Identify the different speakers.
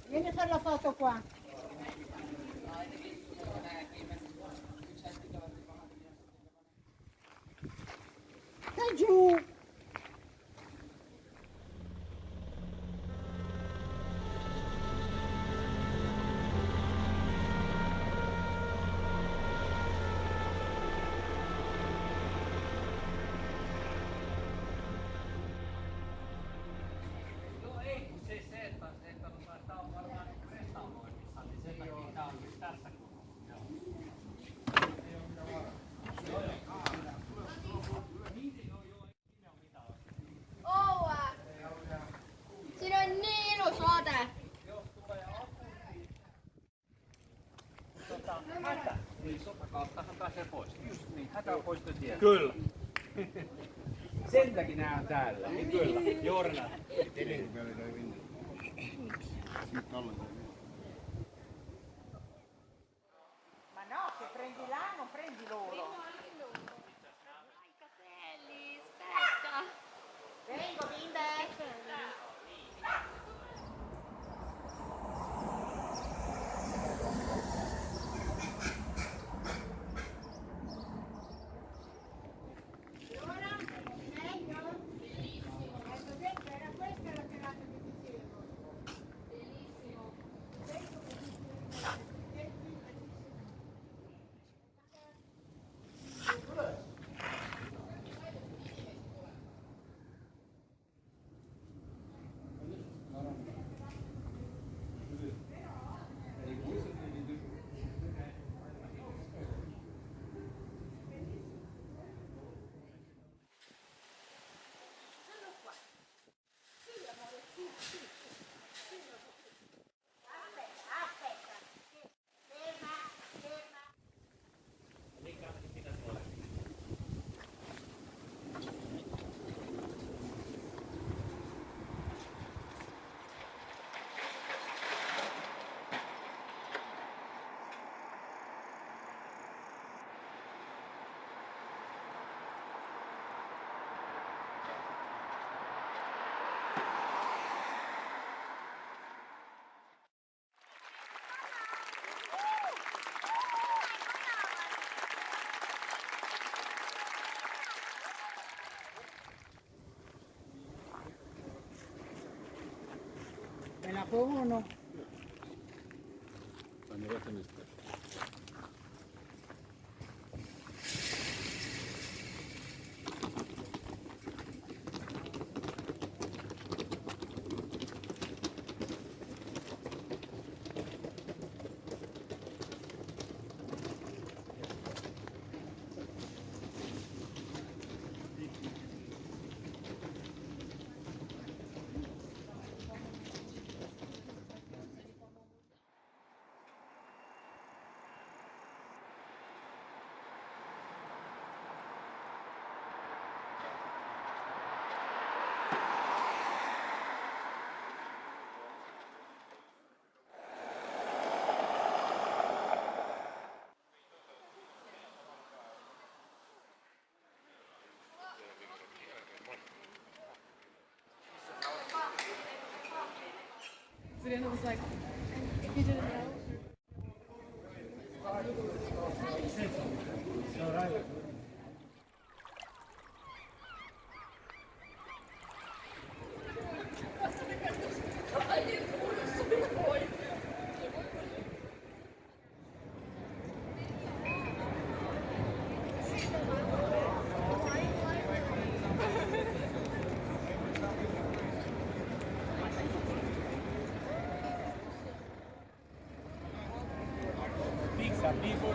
Speaker 1: Vieni a fare la foto qua. Stai giù.
Speaker 2: Siinä on niin iso saate.
Speaker 3: Hätä. Niin sotakauttahan pääsee pois. Just niin, hätä on pois tietä.
Speaker 4: Kyllä.
Speaker 3: Sen takia nää on täällä.
Speaker 4: Kyllä. Juuri näin.
Speaker 1: Ma no, se prendi là non prendi loro.
Speaker 2: Ai capelli, aspetta.
Speaker 1: Vengo, bimbe. Ora, meglio? Ecco, dentro era questa la serata che dicevo.
Speaker 2: Bellissimo.
Speaker 1: Aspetta. Ferma, ferma. Me la pongo o no?
Speaker 5: But then it was like, if you didn't know.
Speaker 4: Pizza, people,